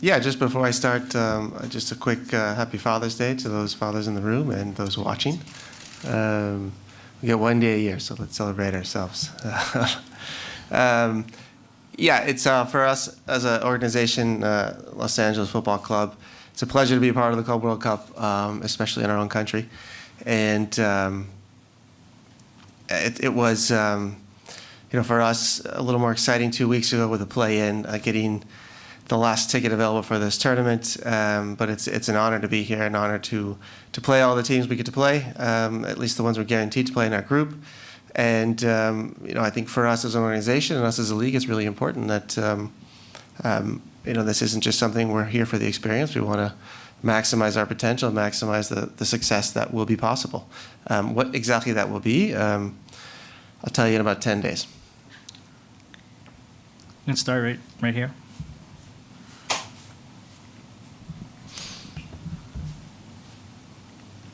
Yeah, just before I start, just a quick happy Father's Day to those fathers in the room and those watching. We get one day a year, so let's celebrate ourselves. Yeah, it's for us as an organization, Los Angeles Football Club. It's a pleasure to be a part of the Club World Cup, especially in our own country. And it was, for us, a little more exciting 2 weeks ago with the play-in, getting the last ticket available for this tournament. But it's an honor to be here, an honor to play all the teams we get to play, at least the ones we're guaranteed to play in our group. And I think for us as an organization and us as a league, it's really important that this isn't just something we're here for the experience. We want to maximize our potential, maximize the success that will be possible. What exactly that will be, I'll tell you in about 10 days. Let's start right here.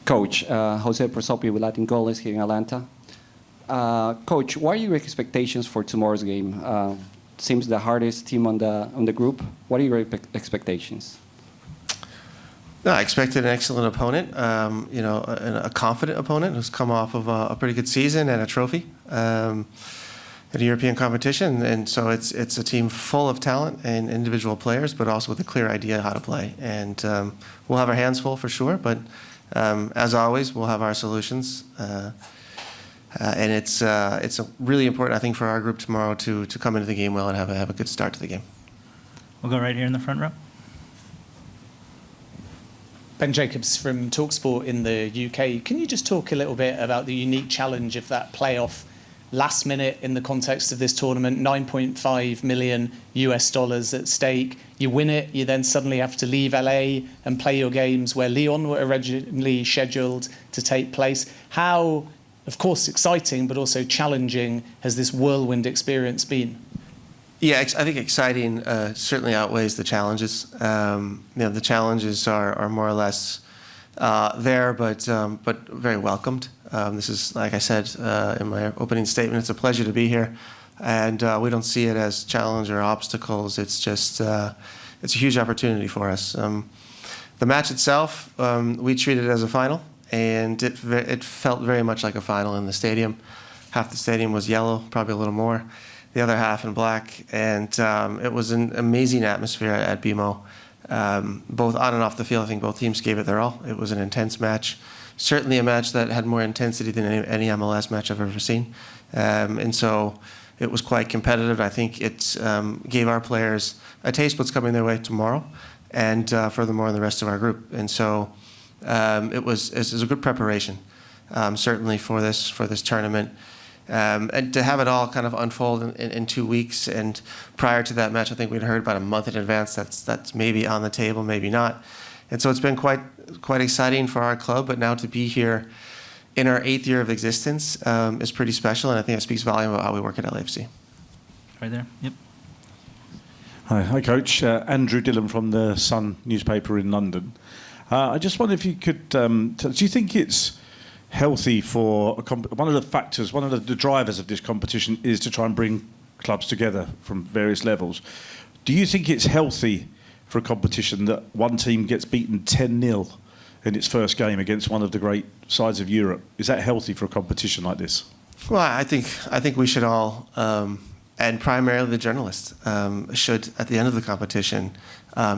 Coach, Jose Prosopi with Latin Goals here in Atlanta. Coach, what are your expectations for tomorrow's game? Seems the hardest team on the group. What are your expectations? No, I expected an excellent opponent, a confident opponent who's come off of a pretty good season and a trophy at a European competition. And so it's a team full of talent and individual players, but also with a clear idea how to play. And we'll have our hands full for sure, but as always, we'll have our solutions. And it's really important, I think, for our group tomorrow to come into the game well and have a good start to the game. We'll go right here in the front row. Ben Jacobs from TalkSport in the UK. Can you just talk a little bit about the unique challenge of that playoff last minute in the context of this tournament? $9.5 million at stake. You win it, you then suddenly have to leave LA and play your games where Lyon were originally scheduled to take place. How, of course, exciting, but also challenging has this whirlwind experience been? Yeah, I think exciting certainly outweighs the challenges. The challenges are more or less there, but very welcomed. This is, like I said in my opening statement, it's a pleasure to be here, and we don't see it as challenge or obstacles. It's just it's a huge opportunity for us. The match itself, we treated it as a final, and it felt very much like a final in the stadium. Half the stadium was yellow, probably a little more. The other half in black, and it was an amazing atmosphere at BMO, both on and off the field. I think both teams gave it their all. It was an intense match, certainly a match that had more intensity than any MLS match I've ever seen, and so it was quite competitive. I think it gave our players a taste of what's coming their way tomorrow, and furthermore in the rest of our group. And so it was a good preparation, certainly for this tournament. And to have it all kind of unfold in 2 weeks, and prior to that match, I think we'd heard about a month in advance that's maybe on the table, maybe not. And so it's been quite exciting for our club, but now to be here in our 8th year of existence is pretty special, and I think it speaks volume about how we work at LAFC. Right there, yep. Hi, Coach. Andrew Dillon from the Sun newspaper in London. I just wonder if you could, do you think it's healthy for one of the drivers of this competition is to try and bring clubs together from various levels. Do you think it's healthy for a competition that one team gets beaten 10-0 in its first game against one of the great sides of Europe? Is that healthy for a competition like this? Well, I think we should all, and primarily the journalists, should at the end of the competition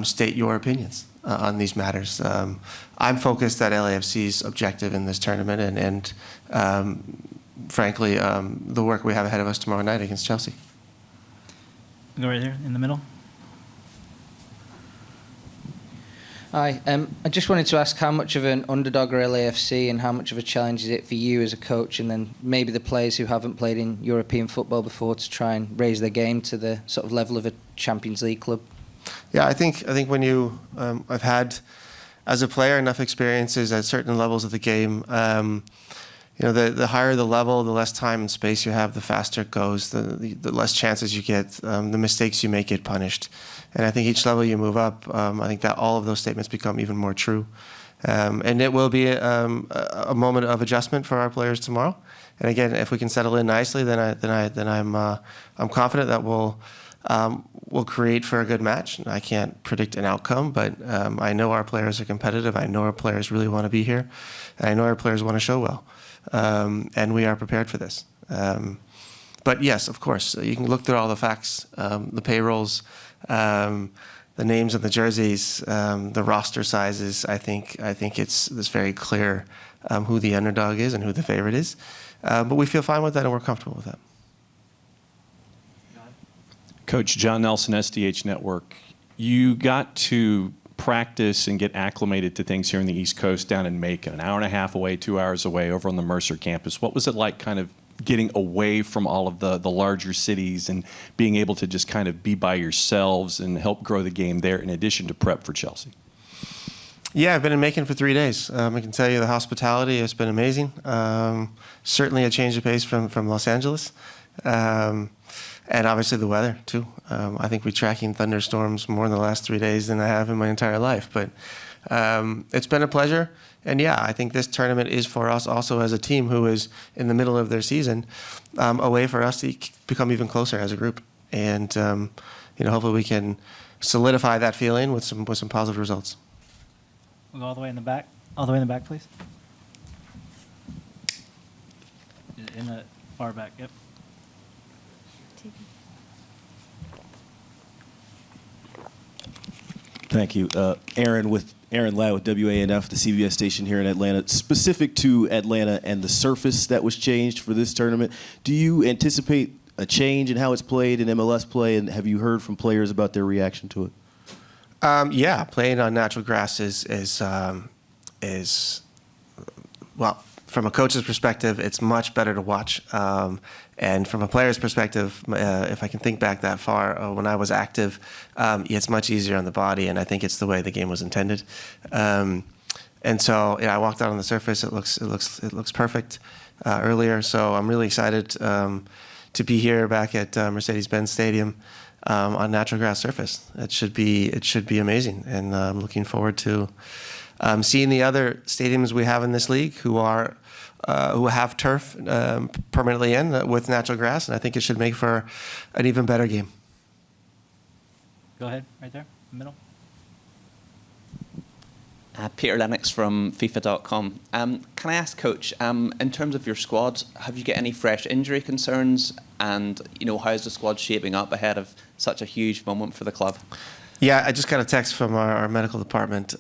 state your opinions on these matters. I'm focused at LAFC's objective in this tournament, and frankly, the work we have ahead of us tomorrow night against Chelsea. Go right there in the middle. Hi, I just wanted to ask how much of an underdog are LAFC and how much of a challenge is it for you as a coach and then maybe the players who haven't played in European football before to try and raise their game to the sort of level of a Champions League club? Yeah, I think when you, I've had, as a player, enough experiences at certain levels of the game. The higher the level, the less time and space you have, the faster it goes, the less chances you get, the mistakes you make get punished. And I think each level you move up, I think that all of those statements become even more true. And it will be a moment of adjustment for our players tomorrow. And again, if we can settle in nicely, then I'm confident that we'll will create for a good match. I can't predict an outcome, but I know our players are competitive. I know our players really want to be here. And I know our players want to show well. And we are prepared for this. But yes, of course, you can look through all the facts, the payrolls, the names of the jerseys, the roster sizes. I think it's very clear who the underdog is and who the favorite is. But we feel fine with that and we're comfortable with that. Coach John Nelson, SDH Network. You got to practice and get acclimated to things here in the East Coast down in Macon, an hour and a half away, 2 hours away over on the Mercer campus. What was it like kind of getting away from all of the larger cities and being able to just kind of be by yourselves and help grow the game there in addition to prep for Chelsea? Yeah, I've been in Macon for 3 days. I can tell you the hospitality has been amazing. Certainly a change of pace from Los Angeles. And obviously the weather, too. I think we're tracking thunderstorms more in the last 3 days than I have in my entire life. But it's been a pleasure. And, yeah, I think this tournament is for us also as a team who is in the middle of their season, a way for us to become even closer as a group. And, hopefully we can solidify that feeling with some positive results. We'll go all the way in the back. All the way in the back, please. In the far back, yep. Thank you. Aaron Lau with WANF, the CBS station here in Atlanta. Specific to Atlanta and the surface that was changed for this tournament, do you anticipate a change in how it's played in MLS play, and have you heard from players about their reaction to it? Yeah, playing on natural grass is well, from a coach's perspective, it's much better to watch. And from a player's perspective, if I can think back that far, when I was active, it's much easier on the body, and I think it's the way the game was intended. And so, I walked out on the surface. It looks perfect earlier. So I'm really excited to be here back at Mercedes-Benz Stadium on natural grass surface. It should be amazing, and I'm looking forward to seeing the other stadiums we have in this league who have turf permanently in with natural grass, and I think it should make for an even better game. Go ahead, right there, in the middle. Peter Lennox from FIFA.com. Can I ask, Coach, in terms of your squad, have you got any fresh injury concerns? And, how's the squad shaping up ahead of such a huge moment for the club? Yeah, I just got a text from our medical department.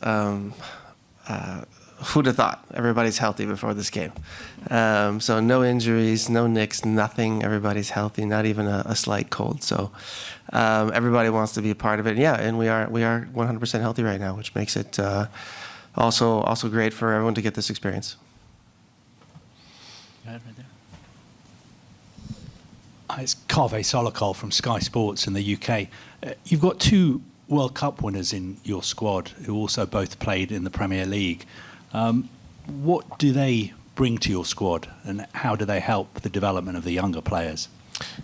Who'd have thought? Everybody's healthy before this game. So no injuries, no nicks, nothing. Everybody's healthy, not even a slight cold. So everybody wants to be a part of it. Yeah, and we are 100% healthy right now, which makes it also great for everyone to get this experience. Go ahead, right there. It's Kaveh Solokol from Sky Sports in the UK. You've got two World Cup winners in your squad who also both played in the Premier League. What do they bring to your squad, and how do they help the development of the younger players?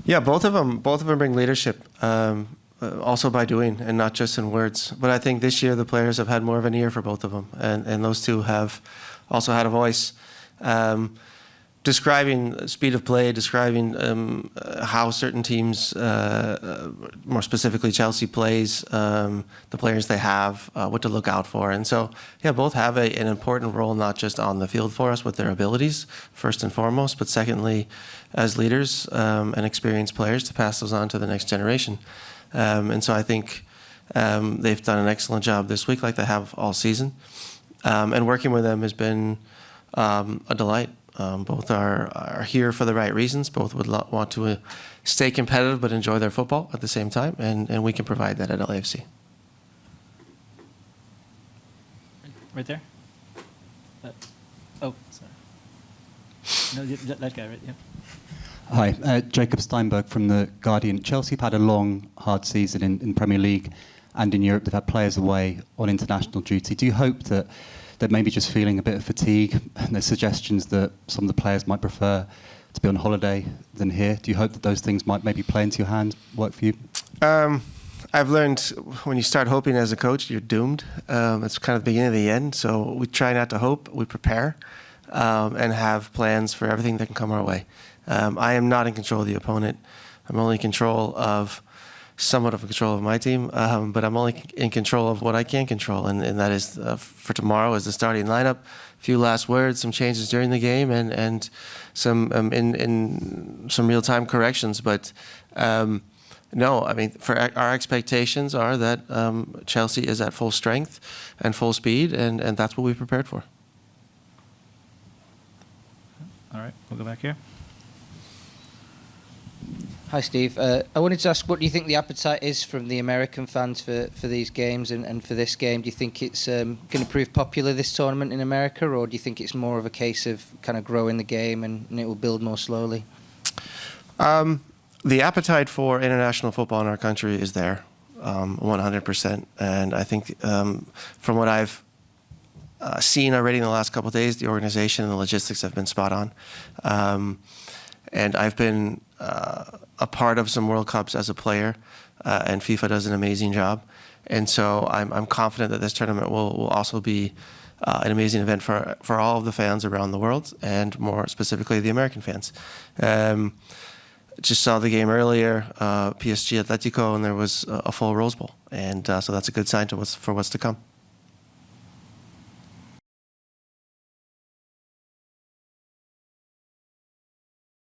Yeah, both of them bring leadership, also by doing and not just in words. But I think this year the players have had more of an ear for both of them, and those two have also had a voice. Describing speed of play, describing how certain teams, more specifically Chelsea, plays, the players they have, what to look out for. And so, yeah, both have an important role, not just on the field for us with their abilities, first and foremost, but secondly, as leaders and experienced players to pass those on to the next generation. And so I think they've done an excellent job this week, like they have all season. And working with them has been a delight. Both are here for the right reasons. Both would want to stay competitive but enjoy their football at the same time, and we can provide that at LAFC. Right there. Oh, sorry. No, that guy, right? Yeah. Hi, Jacob Steinberg from The Guardian. Chelsea have had a long, hard season in Premier League and in Europe. They've had players away on international duty. Do you hope that they're maybe just feeling a bit of fatigue, and there's suggestions that some of the players might prefer to be on holiday than here? Do you hope that those things might maybe play into your hand, work for you? I've learned when you start hoping as a coach, you're doomed. It's kind of the beginning of the end. So we try not to hope, we prepare, and have plans for everything that can come our way. I am not in control of the opponent. I'm only in control of somewhat of control of my team, but I'm only in control of what I can control, and that is for tomorrow is the starting lineup. A few last words, some changes during the game, and some in some real-time corrections. But no, I mean, for our expectations are that Chelsea is at full strength and full speed, and that's what we prepared for. All right, we'll go back here. Hi, Steve. I wanted to ask, what do you think the appetite is from the American fans for these games and for this game? Do you think it's going to prove popular, this tournament in America, or do you think it's more of a case of kind of growing the game and it will build more slowly? The appetite for international football in our country is there, 100%. And I think from what I've seen already in the last couple of days, the organization and the logistics have been spot on. And I've been a part of some World Cups as a player, and FIFA does an amazing job. And so I'm confident that this tournament will also be an amazing event for all of the fans around the world, and more specifically the American fans. Just saw the game earlier, PSG Atletico, and there was a full Rose Bowl. And so that's a good sign for what's to come.